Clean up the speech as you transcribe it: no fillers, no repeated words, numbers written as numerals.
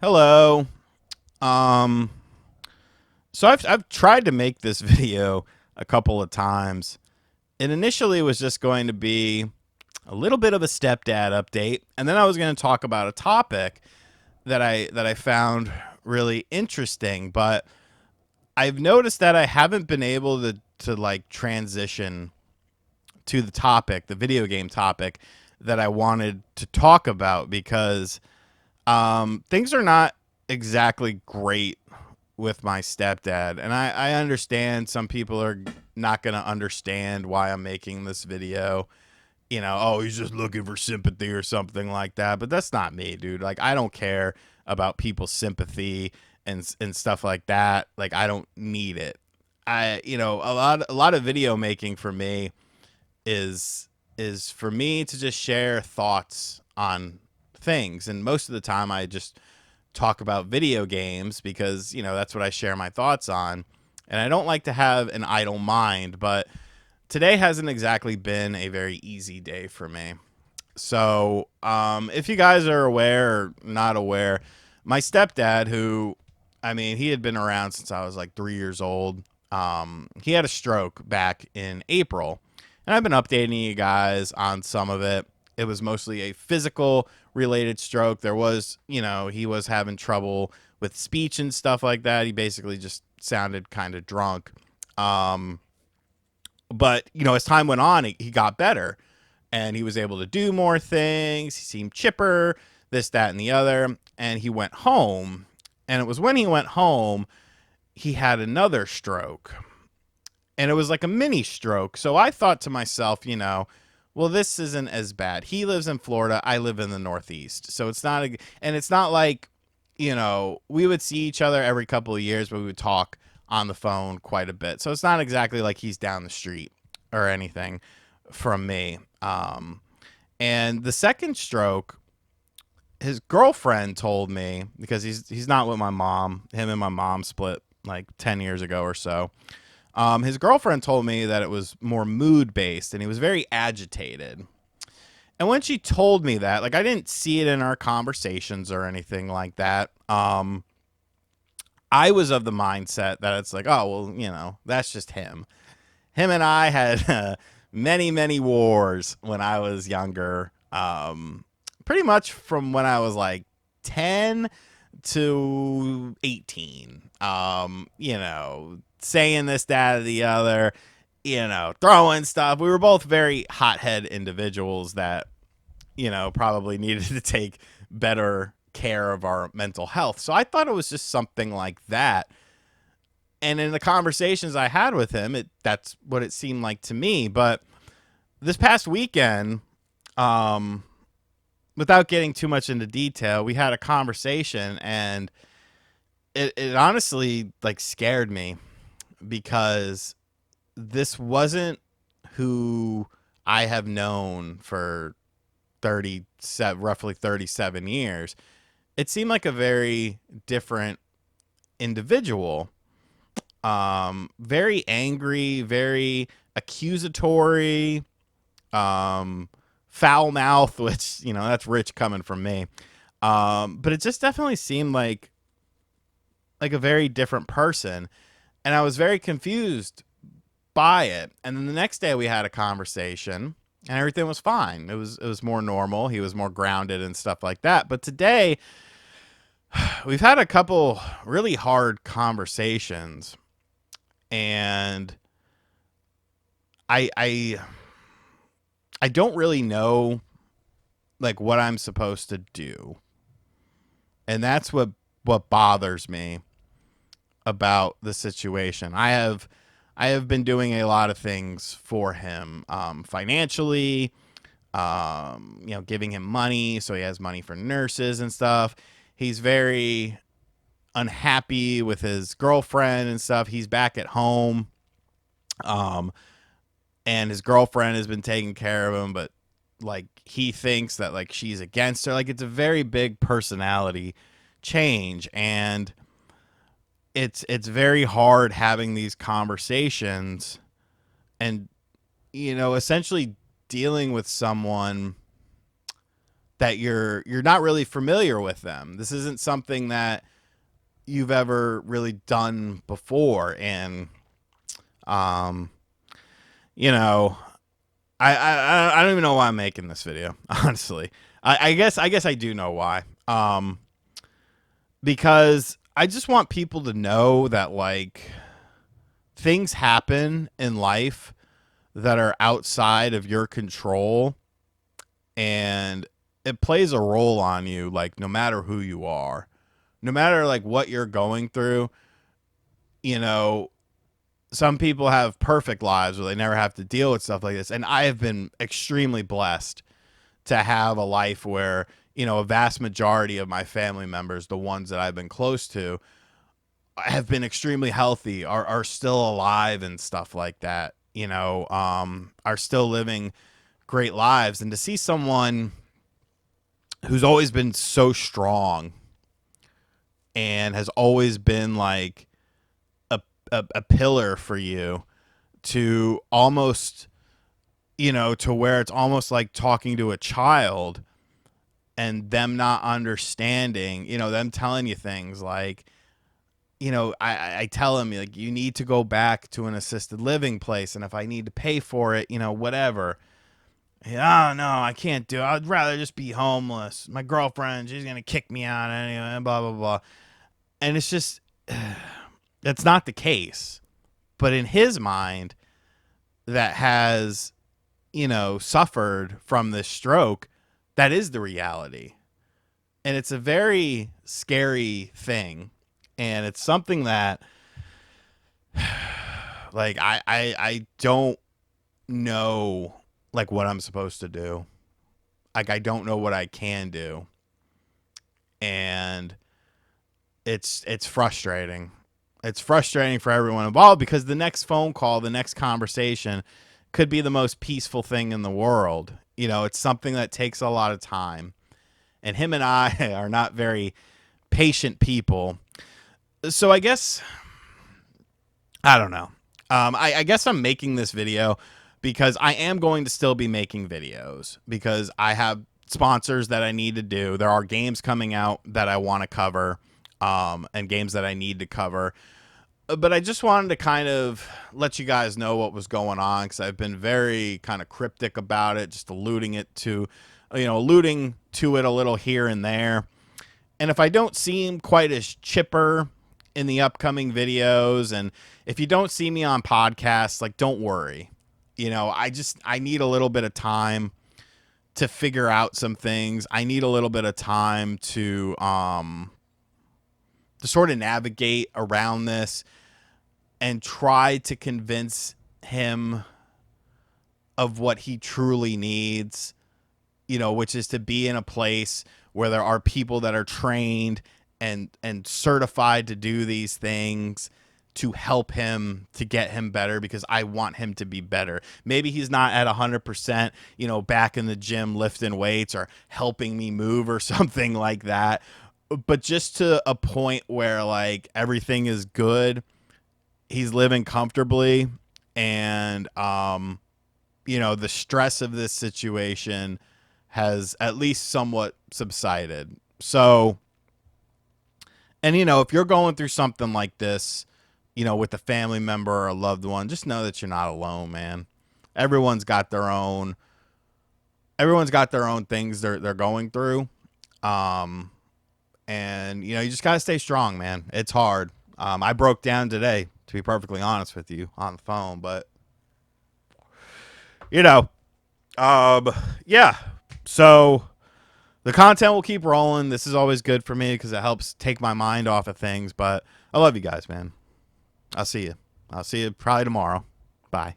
Hello. Um, so I've tried to make this video a couple of times. It initially was just going to be a little bit of a stepdad update, and then I was going to talk about a topic that I found really interesting, but I've noticed that I haven't been able to like transition to the topic, the video game topic that I wanted to talk about because things are not exactly great with my stepdad. And I understand some people are not going to understand why I'm making this video. You know, oh, he's just looking for sympathy or something like that. But that's not me, dude. Like, I don't care about people's sympathy and stuff like that. Like, I don't need it. A lot of video making for me is is for me to just share thoughts on things, and most of the time I just talk about video games because that's what I share my thoughts on, and I don't like to have an idle mind. But today hasn't exactly been a very easy day for me. So if you guys are aware or not aware, my stepdad, who, I mean, he had been around since I was like 3 years old. He had a stroke back in April, and I've been updating you guys on some of it. It was mostly a physical related stroke. There was, he was having trouble with speech and stuff like that. He basically just sounded kind of drunk. Um, but, as time went on, he got better and he was able to do more things. He seemed chipper, this, that, and the other. And he went home. And it was when he went home, he had another stroke. And it was like a mini stroke. So I thought to myself, well, this isn't as bad. He lives in Florida. I live in the Northeast. So it's not, and it's not like, we would see each other every couple of years, but we would talk on the phone quite a bit. So it's not exactly like he's down the street or anything from me. And the second stroke, his girlfriend told me, because he's not with my mom. Him and my mom split like 10 years ago or so. His girlfriend told me that it was more mood based and he was very agitated. And when she told me that, like, I didn't see it in our conversations or anything like that. I was of the mindset that it's like, oh, well, that's just him. Him and I had many, many wars when I was younger. Pretty much from when I was like 10 to 18. Saying this, that, or the other, throwing stuff. We were both very hothead individuals that, probably needed to take better care of our mental health. So I thought it was just something like that. And in the conversations I had with him, that's what it seemed like to me. But this past weekend, um, without getting too much into detail, we had a conversation, and it honestly like scared me because this wasn't who I have known for 37 years. It seemed like a very different individual. Very angry, very accusatory, foul mouth, which, that's rich coming from me. But it just definitely seemed like a very different person. And I was very confused by it. And then the next day we had a conversation and everything was fine. It was more normal. He was more grounded and stuff like that. But today we've had a couple really hard conversations, and I I don't really know like what I'm supposed to do. And that's what bothers me about the situation. I have been doing a lot of things for him, financially, giving him money so he has money for nurses and stuff. He's very unhappy with his girlfriend and stuff. He's back at home, um, and his girlfriend has been taking care of him, but like he thinks that like she's against her. Like, it's a very big personality change, and it's very hard having these conversations and essentially dealing with someone that you're not really familiar with them. This isn't something that you've ever really done before, and um, you know, I don't even know why I'm making this video. Honestly, I guess I do know why. Because I just want people to know that like things happen in life that are outside of your control, and it plays a role on you, like no matter who you are, no matter like what you're going through. you know some people have perfect lives where they never have to deal with stuff like this, and I have been extremely blessed to have a life where a vast majority of my family members, the ones that I've been close to, have been extremely healthy, are still alive and stuff like that, are still living great lives. And to see someone who's always been so strong and has always been like a pillar for you, to almost, to where it's almost like talking to a child, and them not understanding, them telling you things like, I tell him, like, you need to go back to an assisted living place, and if I need to pay for it, whatever. Yeah, oh, no, I can't do it. I'd rather just be homeless. My girlfriend, she's gonna kick me out anyway, blah blah blah. And it's just, that's not the case. But in his mind, that has, suffered from this stroke, that is the reality. And it's a very scary thing. And it's something that, like, I don't know, like, what I'm supposed to do. Like, I don't know what I can do. And it's frustrating. It's frustrating for everyone involved, because the next phone call, the next conversation could be the most peaceful thing in the world. It's something that takes a lot of time. And him and I are not very patient people. So I guess, I don't know. I guess I'm making this video because I am going to still be making videos, because I have sponsors that I need to do. There are games coming out that I want to cover, and games that I need to cover. But I just wanted to kind of let you guys know what was going on, because I've been very kind of cryptic about it, just alluding to it a little here and there. And if I don't seem quite as chipper in the upcoming videos, and if you don't see me on podcasts, like, don't worry. I need a little bit of time to figure out some things. I need a little bit of time to sort of navigate around this and try to convince him of what he truly needs, which is to be in a place where there are people that are trained and certified to do these things, to help him, to get him better, because I want him to be better. Maybe he's not at 100%, back in the gym lifting weights or helping me move or something like that, but just to a point where, like, everything is good. He's living comfortably, and the stress of this situation has at least somewhat subsided. So, and if you're going through something like this, with a family member or a loved one, just know that you're not alone, man. Everyone's got their own things they're going through. And you just got to stay strong, man. It's hard. I broke down today, to be perfectly honest with you, on the phone, but yeah. So the content will keep rolling. This is always good for me because it helps take my mind off of things, but I love you guys, man. I'll see you probably tomorrow. Bye.